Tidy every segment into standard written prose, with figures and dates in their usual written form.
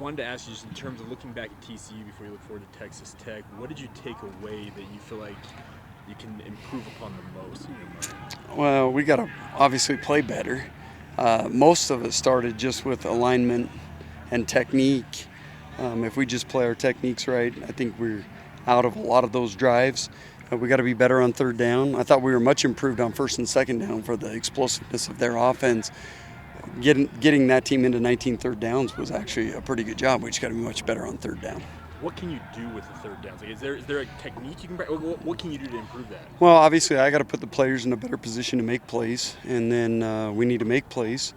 wanted to ask you, just in terms of looking back at TCU before you look forward to Texas Tech, what did you take away that you feel like you can improve upon the most in your mind? Well, we got to obviously play better. Most of it started just with alignment and technique. If we just play our techniques right, I think we're out of a lot of those drives. We got to be better on third down. I thought we were much improved on first and second down for the explosiveness of their offense. Getting that team into 19 third downs was actually a pretty good job. We just got to be much better on third down. What can you do with the third downs? Like, is there a technique you can? What can you do to improve that? Well, obviously, I got to put the players in a better position to make plays, and then we need to make plays.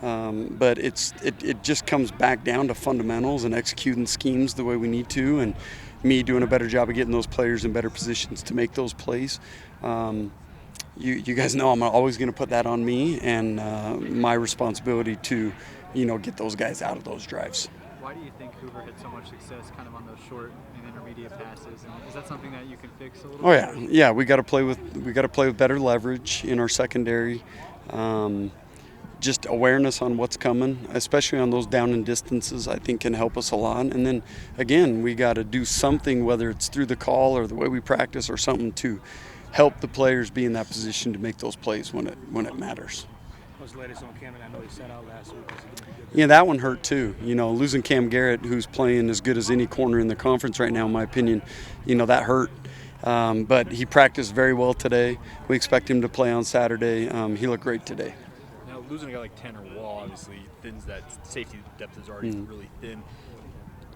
But it just comes back down to fundamentals and executing schemes the way we need to, and me doing a better job of getting those players in better positions to make those plays. You guys know I'm always going to put that on me, and my responsibility to, get those guys out of those drives. Why do you think Hoover had so much success kind of on those short and intermediate passes? And is that something that you can fix a little bit? Oh yeah. We got to play with better leverage in our secondary. Just awareness on what's coming, especially on those down and distances, I think can help us a lot. And then again, we got to do something, whether it's through the call or the way we practice or something, to help the players be in that position to make those plays when it matters. What's the latest on Cam? And I know he sat out last week. Yeah, that one hurt too. Losing Cam Garrett, who's playing as good as any corner in the conference right now, in my opinion, that hurt. But he practiced very well today. We expect him to play on Saturday. He looked great today. Now, losing a guy like Tanner Wall obviously thins that safety depth is already really thin.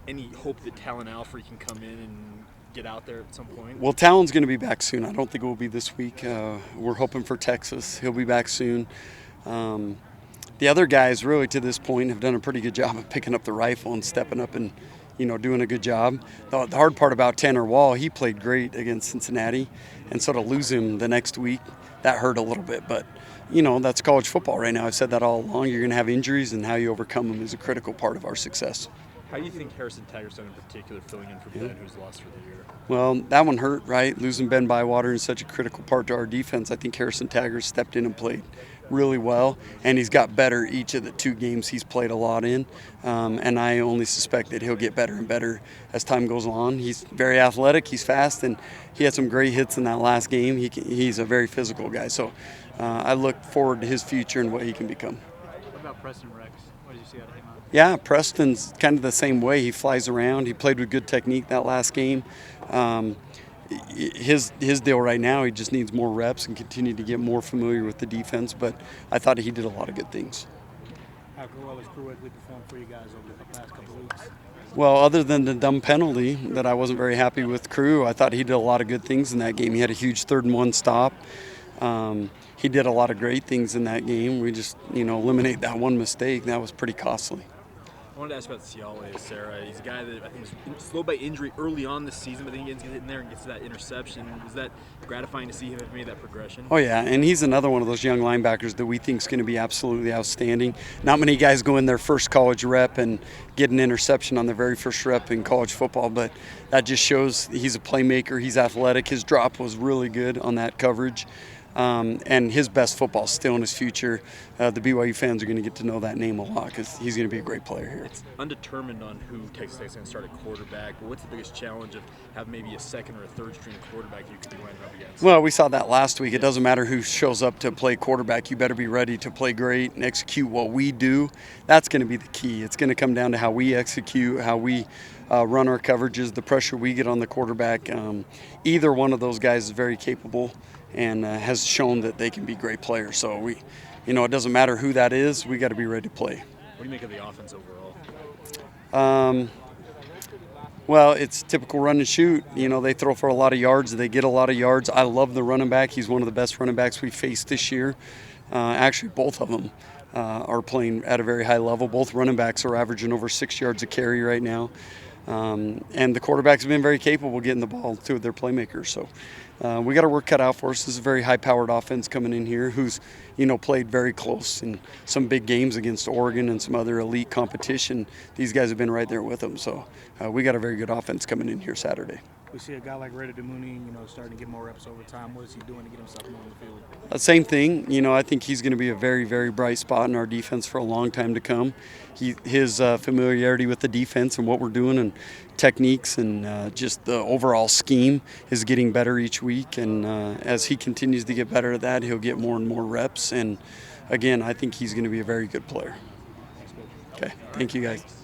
Any hope that Talon Alfrey can come in and get out there at some point? Well, Talon's going to be back soon. I don't think it will be this week. We're hoping for Texas. He'll be back soon. The other guys really to this point have done a pretty good job of picking up the rifle and stepping up and doing a good job. The hard part about Tanner Wall, he played great against Cincinnati, and so to lose him the next week, that hurt a little bit. But that's college football right now. I've said that all along. You're going to have injuries, and how you overcome them is a critical part of our success. How do you think Harrison Tagerson in particular filling in for Ben, who's lost for the year? Well, that one hurt, right? Losing Ben Bywater is such a critical part to our defense. I think Harrison Taggart stepped in and played really well, and he's got better each of the 2 games he's played a lot in, and I only suspect that he'll get better and better as time goes on. He's very athletic, he's fast, and he had some great hits in that last game. He's a very physical guy, so I look forward to his future and what he can become. What about Preston Rex? What did you see out of him? Yeah, Preston's kind of the same way. He flies around. He played with good technique that last game. His deal right now, he just needs more reps and continue to get more familiar with the defense, but I thought he did a lot of good things. How well has Crew Edley performed for you guys over the past couple of weeks? Well, other than the dumb penalty that I wasn't very happy with Crew, I thought he did a lot of good things in that game. He had a huge 3rd and 1 stop. He did a lot of great things in that game. We just, eliminate that one mistake. That was pretty costly. I wanted to ask about Siale Sarah. He's a guy that I think was slowed by injury early on this season, but then he gets in there and gets to that interception. Was that gratifying to see him have made that progression? Oh, yeah, and he's another one of those young linebackers that we think is going to be absolutely outstanding. Not many guys go in their first college rep and get an interception on their very first rep in college football, but that just shows he's a playmaker. He's athletic. His drop was really good on that coverage. And his best football is still in his future. The BYU fans are going to get to know that name a lot because he's going to be a great player here. It's undetermined on who Texas Tech's going to start at quarterback. But what's the biggest challenge of having maybe a 2nd or a 3rd string quarterback you could be lining up against? Well, we saw that last week. It doesn't matter who shows up to play quarterback. You better be ready to play great and execute what we do. That's going to be the key. It's going to come down to how we execute, how we run our coverages, the pressure we get on the quarterback. Either one of those guys is very capable and has shown that they can be great players. So it doesn't matter who that is. We got to be ready to play. What do you make of the offense overall? Well, it's typical run and shoot. They throw for a lot of yards. They get a lot of yards. I love the running back. He's one of the best running backs we've faced this year. Actually, both of them are playing at a very high level. Both running backs are averaging over 6 yards a carry right now. And the quarterbacks have been very capable getting the ball to their playmakers. So we got our work cut out for us. This is a very high-powered offense coming in here who's, played very close in some big games against Oregon and some other elite competition. These guys have been right there with them. So we got a very good offense coming in here Saturday. We see a guy like Reda Demouni, starting to get more reps over time. What is he doing to get himself more on the field? Same thing. I think he's going to be a very, very bright spot in our defense for a long time to come. His familiarity with the defense and what we're doing and techniques and just the overall scheme is getting better each week. And as he continues to get better at that, he'll get more and more reps. And again, I think he's going to be a very good player. Okay, thank you guys.